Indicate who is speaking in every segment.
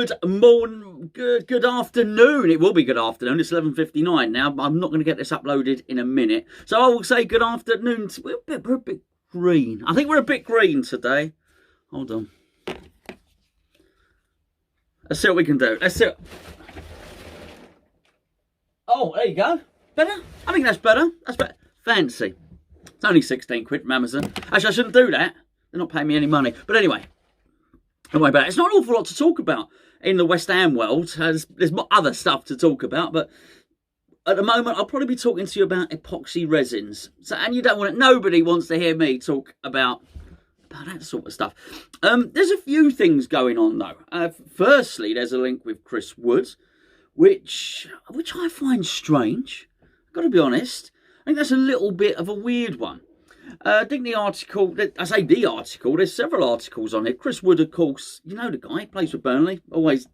Speaker 1: Good morning, good afternoon. It will be good afternoon. It's 11:59 now. I'm not going to get this uploaded in a minute, so I will say good afternoon. We're a bit green. I think we're a bit green today. Hold on. Let's see what we can do. Let's see. Oh, there you go. Better? I think that's better. That's better. Fancy. It's only 16 quid from Amazon. Actually, I shouldn't do that. They're not paying me any money. But anyway. Don't worry about it. It's not an awful lot to talk about in the West Ham world. There's other stuff to talk about, but at the moment I'll probably be talking to you about epoxy resins. So, and you don't want it. Nobody wants to hear me talk about that sort of stuff. There's a few things going on though. Firstly, there's a link with Chris Wood, which I find strange. I've got to be honest. I think that's a little bit of a weird one. I think the article, there's several articles on it. Chris Wood, of course, you know the guy, plays for Burnley, always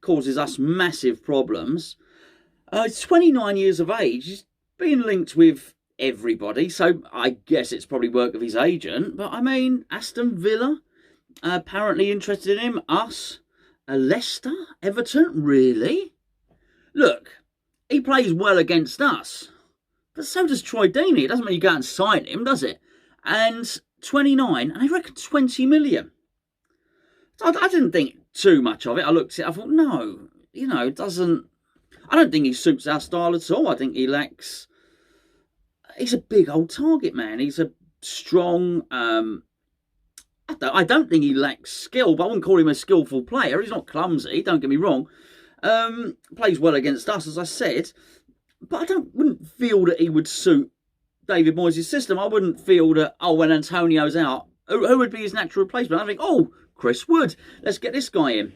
Speaker 1: causes us massive problems. He's 29 years of age, he's being linked with everybody, so I guess it's probably work of his agent. But I mean, Aston Villa, apparently interested in him, us, Leicester, Everton, really? Look, he plays well against us. But so does Troy Deeney. It doesn't mean you go out and sign him, does it? And 29, and they reckon 20 million. So I didn't think too much of it. I looked at it, I thought, no, it doesn't. I don't think he suits our style at all. I think he lacks. He's a big old target man. He's a strong. I don't think he lacks skill, but I wouldn't call him a skillful player. He's not clumsy, don't get me wrong. Plays well against us, as I said. But I wouldn't feel that he would suit David Moyes' system. I wouldn't feel that, when Antonio's out, who would be his natural replacement? I think, Chris Wood, let's get this guy in.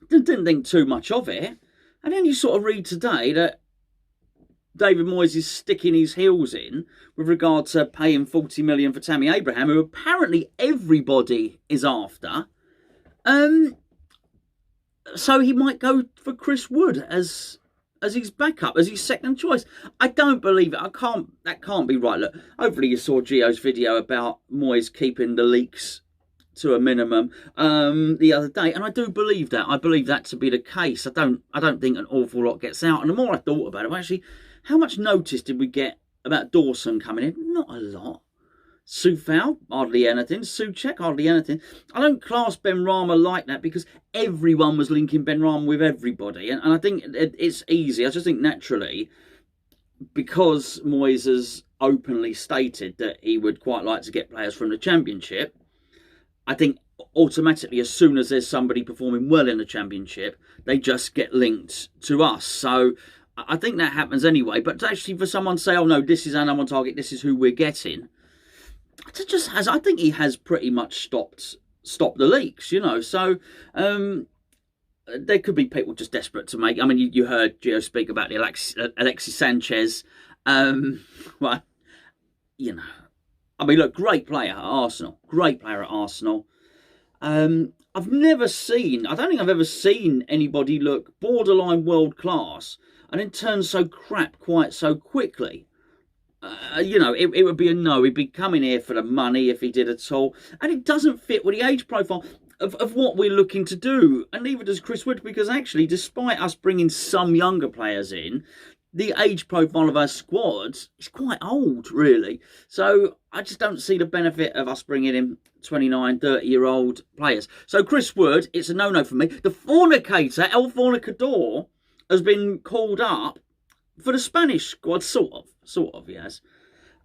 Speaker 1: Didn't think too much of it. And then you sort of read today that David Moyes is sticking his heels in with regard to paying 40 million for Tammy Abraham, who apparently everybody is after. So he might go for Chris Wood as his backup, as his second choice. I don't believe it. That can't be right. Look, hopefully you saw Gio's video about Moyes keeping the leaks to a minimum the other day, and I do believe that. I believe that to be the case. I don't think an awful lot gets out. And the more I thought about it, actually, how much notice did we get about Dawson coming in? Not a lot. Soufal, hardly anything. Souček, hardly anything. I don't class Benrahma like that because everyone was linking Benrahma with everybody. And I think it's easy. I just think naturally, because Moyes has openly stated that he would quite like to get players from the Championship, I think automatically as soon as there's somebody performing well in the Championship, they just get linked to us. So I think that happens anyway. But actually for someone to say, oh no, this is our number one target, this is who we're getting, I think he has pretty much stopped the leaks, So there could be people just desperate to make. I mean, you heard Gio speak about the Alexis Sanchez. Well, I mean, look, great player at Arsenal. I don't think I've ever seen anybody look borderline world class and then turn so crap quite so quickly. It would be a no. He'd be coming here for the money if he did at all. And it doesn't fit with the age profile of what we're looking to do. And neither does Chris Wood, because actually, despite us bringing some younger players in, the age profile of our squad is quite old, really. So I just don't see the benefit of us bringing in 29, 30-year-old players. So Chris Wood, it's a no-no for me. The fornicator, El Fornicador, has been called up for the Spanish squad, sort of, yes.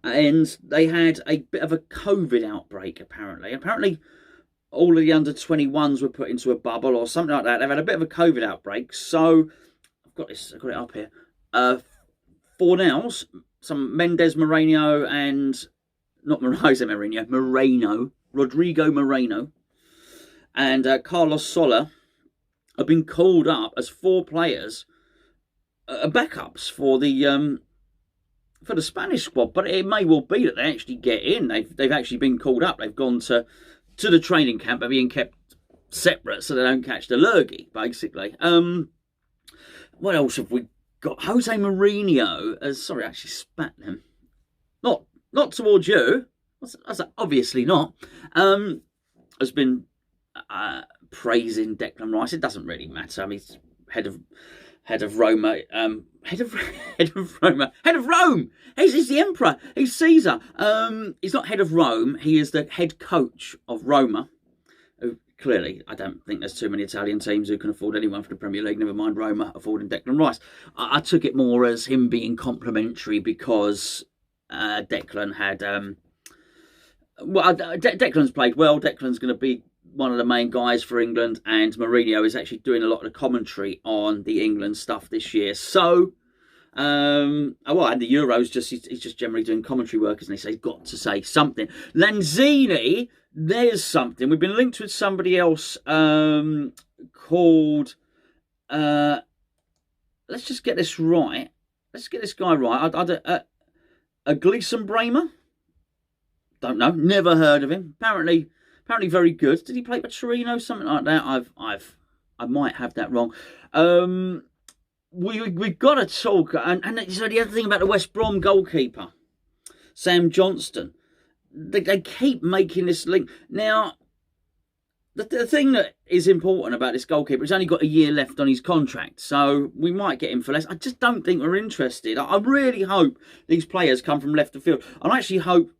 Speaker 1: And they had a bit of a COVID outbreak, apparently. Apparently, all of the under-21s were put into a bubble or something like that. They've had a bit of a COVID outbreak. So, I've got it up here. Fornals, some Mendes Moreno and... Not Moreno. Rodrigo Moreno. And Carlos Soler have been called up as 4 players... backups for the Spanish squad, but it may well be that they actually get in. They've actually been called up. They've gone to the training camp. They're being kept separate so they don't catch the lurgy, basically. What else have we got? Jose Mourinho. Sorry, I actually spat him. Not towards you. That's obviously not. Has been praising Declan Rice. It doesn't really matter. I mean, he's head of Roma, head of Rome. He's the emperor. He's Caesar. He's not head of Rome. He is the head coach of Roma. Clearly, I don't think there's too many Italian teams who can afford anyone for the Premier League, never mind Roma affording Declan Rice. I took it more as him being complimentary because Declan had... Declan's played well. Declan's going to be one of the main guys for England, and Mourinho is actually doing a lot of the commentary on the England stuff this year. So, and the Euros, he's just generally doing commentary work, isn't he? So he's got to say something. Lanzini... There's something. We've been linked with somebody else called... let's just get this right. Let's get this guy right. A Gleason Bramer? Don't know. Never heard of him. Apparently very good. Did he play for Torino? Something like that. I might have that wrong. We've got to talk. And so the other thing about the West Brom goalkeeper, Sam Johnston. They keep making this link. Now, the thing that is important about this goalkeeper, he's only got a year left on his contract, so we might get him for less. I just don't think we're interested. I really hope these players come from left of field. I actually hope...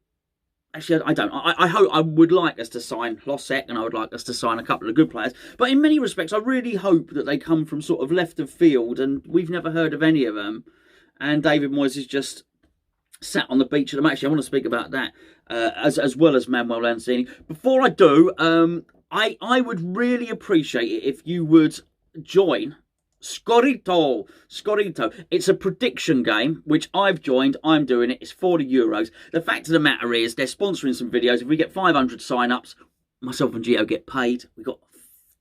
Speaker 1: Actually, I don't. I would like us to sign Losek, and I would like us to sign a couple of good players. But in many respects, I really hope that they come from sort of left of field, and we've never heard of any of them. And David Moyes is just sat on the beach of them. Actually, I want to speak about that as well as Manuel Lanzini. Before I do, I would really appreciate it if you would join Scorito. It's a prediction game, which I've joined. I'm doing it. It's €40. The fact of the matter is, they're sponsoring some videos. If we get 500 sign-ups, myself and Gio get paid. We've got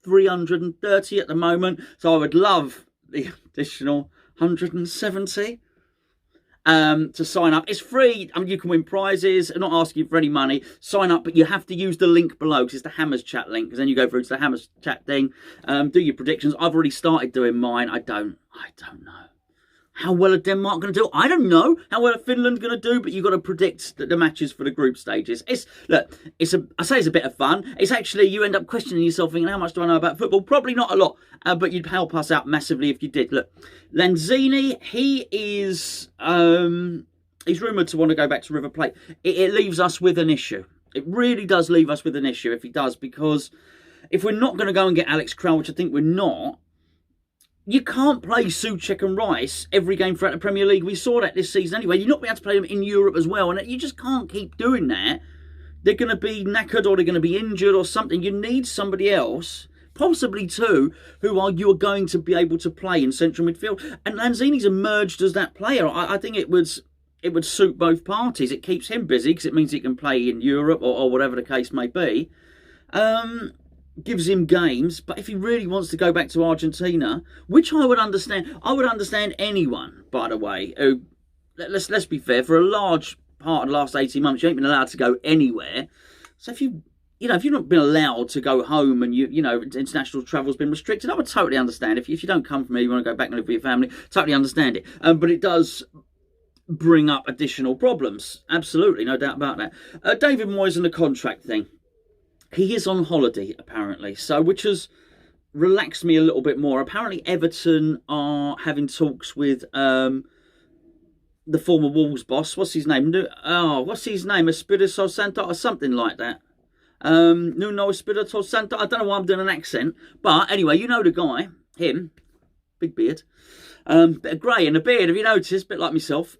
Speaker 1: 330 at the moment, so I would love the additional 170. To sign up. It's free. I mean, you can win prizes. I'm not asking you for any money. Sign up, but you have to use the link below, because it's the Hammers Chat link, because then you go through to the Hammers Chat thing. Do your predictions. I've already started doing mine. I don't know. How well are Denmark going to do? I don't know how well are Finland going to do, but you've got to predict the matches for the group stages. I say it's a bit of fun. It's actually, you end up questioning yourself, thinking, how much do I know about football? Probably not a lot, but you'd help us out massively if you did. Look, Lanzini, he is, he's rumoured to want to go back to River Plate. It leaves us with an issue. It really does leave us with an issue if he does, because if we're not going to go and get Alex Král, which I think we're not, you can't play Souček and Rice every game throughout the Premier League. We saw that this season anyway. You're not going to be able to play them in Europe as well. And you just can't keep doing that. They're going to be knackered, or they're going to be injured or something. You need somebody else, possibly two, you are going to be able to play in central midfield. And Lanzini's emerged as that player. I think it would suit both parties. It keeps him busy because it means he can play in Europe or whatever the case may be. Gives him games, but if he really wants to go back to Argentina, which I would understand anyone, by the way, who, let's be fair, for a large part of the last 18 months, you ain't been allowed to go anywhere. So if you've not been allowed to go home and international travel's been restricted, I would totally understand. If you don't come from here, you want to go back and live with your family, totally understand it. But it does bring up additional problems. Absolutely, no doubt about that. David Moyes and the contract thing. He is on holiday, apparently, which has relaxed me a little bit more. Apparently, Everton are having talks with the former Wolves boss. What's his name? Espirito Santo or something like that. Nuno Espirito Santo. I don't know why I'm doing an accent. But anyway, you know the guy. Him. Big beard. Bit of grey in the beard, have you noticed? Bit like myself.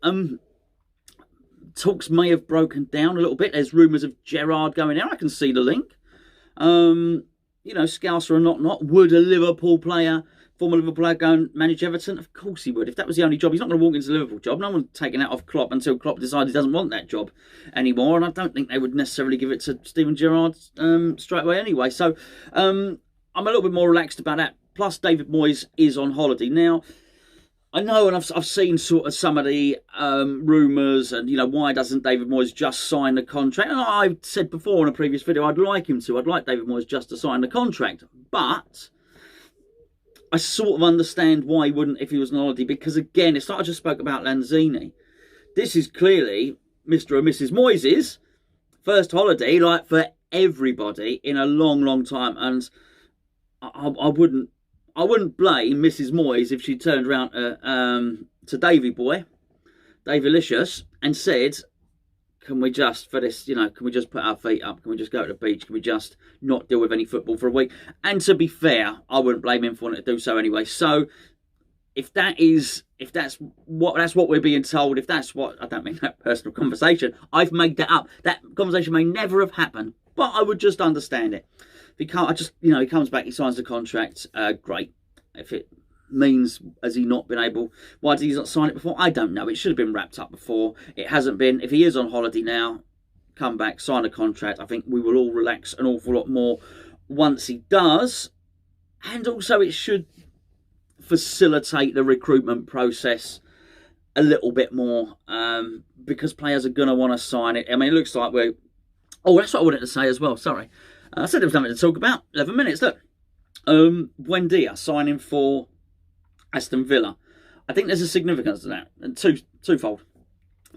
Speaker 1: Talks may have broken down a little bit. There's rumours of Gerrard going there. I can see the link. Scouser or not, would a Liverpool player, former Liverpool player, go and manage Everton? Of course he would. If that was the only job, he's not going to walk into the Liverpool job. No one's taking that off Klopp until Klopp decides he doesn't want that job anymore. And I don't think they would necessarily give it to Steven Gerrard straight away anyway. So I'm a little bit more relaxed about that. Plus, David Moyes is on holiday. Now, I know, and I've seen sort of some of the rumours, and why doesn't David Moyes just sign the contract? And I've said before in a previous video, I'd like him to. I'd like David Moyes just to sign the contract, but I sort of understand why he wouldn't if he was on holiday, because again, it's like I just spoke about Lanzini. This is clearly Mr. and Mrs. Moyes' first holiday, like for everybody, in a long, long time, and I wouldn't blame Mrs. Moyes if she turned around to Davy Boy, Davylicious, and said, can we just, for this, can we just put our feet up? Can we just go to the beach? Can we just not deal with any football for a week? And to be fair, I wouldn't blame him for wanting to do so anyway. So if that's what we're being told, if that's what, I don't mean that personal conversation, I've made that up. That conversation may never have happened, but I would just understand it. If he can't, he comes back, he signs the contract, great. If it means, has he not been able, why did he not sign it before? I don't know. It should have been wrapped up before. It hasn't been. If he is on holiday now, come back, sign a contract. I think we will all relax an awful lot more once he does. And also it should facilitate the recruitment process a little bit more, because players are going to want to sign it. I mean, it looks like we're... Oh, that's what I wanted to say as well. Sorry. I said there was nothing to talk about. 11 minutes, look. Buendía signing for Aston Villa. I think there's a significance to that, and twofold.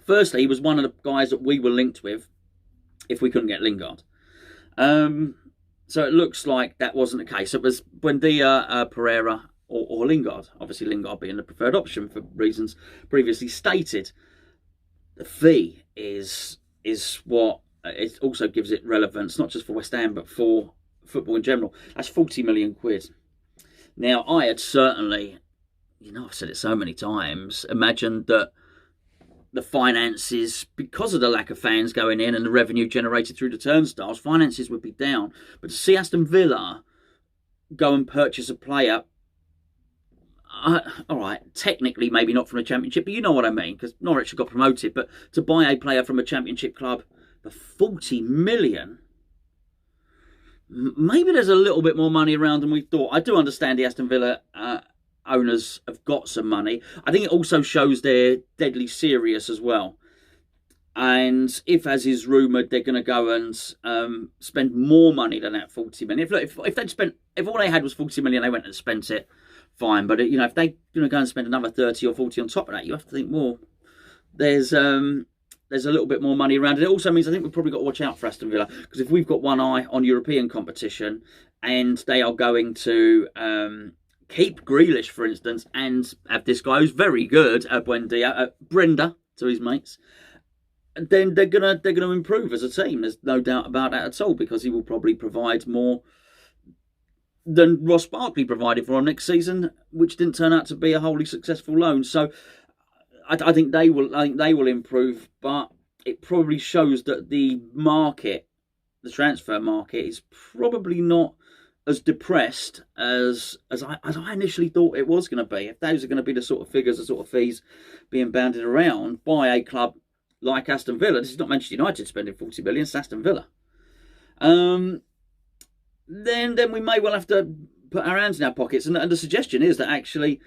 Speaker 1: Firstly, he was one of the guys that we were linked with if we couldn't get Lingard. So it looks like that wasn't the case. It was Buendía, Pereira, or Lingard. Obviously, Lingard being the preferred option for reasons previously stated. The fee is what it also gives it relevance, not just for West Ham, but for football in general. That's 40 million quid. Now, I had certainly, I've said it so many times, imagined that the finances, because of the lack of fans going in and the revenue generated through the turnstiles, finances would be down. But to see Aston Villa go and purchase a player, all right, technically maybe not from a championship, but you know what I mean, because Norwich got promoted, but to buy a player from a championship club for 40 million, maybe there's a little bit more money around than we thought. I do understand the Aston Villa owners have got some money. I think it also shows they're deadly serious as well. And if, as is rumoured, they're going to go and spend more money than that 40 million. If all they had was 40 million, they went and spent it, fine. But if they're going to go and spend another 30 or 40 on top of that, you have to think more. There's a little bit more money around. And it also means I think we've probably got to watch out for Aston Villa, because if we've got one eye on European competition and they are going to keep Grealish, for instance, and have this guy who's very good at Buendía, Brenda to his mates, then they're gonna improve as a team. There's no doubt about that at all, because he will probably provide more than Ross Barkley provided for him next season, which didn't turn out to be a wholly successful loan. So I think they will improve, but it probably shows that the market, the transfer market, is probably not as depressed as I initially thought it was going to be. If those are going to be the sort of figures, the sort of fees being banded around by a club like Aston Villa, this is not Manchester United spending 40 million, it's Aston Villa. Then we may well have to put our hands in our pockets. And the suggestion is that actually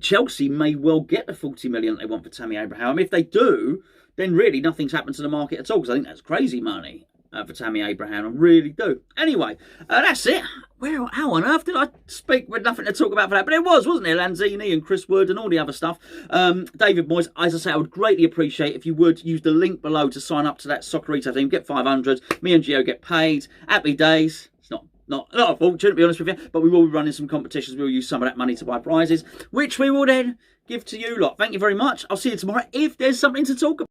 Speaker 1: Chelsea may well get the 40 million they want for Tammy Abraham. If they do, then really nothing's happened to the market at all, because I think that's crazy money for Tammy Abraham. I really do. Anyway, that's it. How on earth did I speak with nothing to talk about for that? But it wasn't it? Lanzini and Chris Wood and all the other stuff. David Moyes, as I say, I would greatly appreciate if you would use the link below to sign up to that Soccerito team. Get 500. Me and Gio get paid. Happy days. It's not a fortune, to be honest with you, but we will be running some competitions. We'll use some of that money to buy prizes, which we will then give to you lot. Thank you very much. I'll see you tomorrow if there's something to talk about.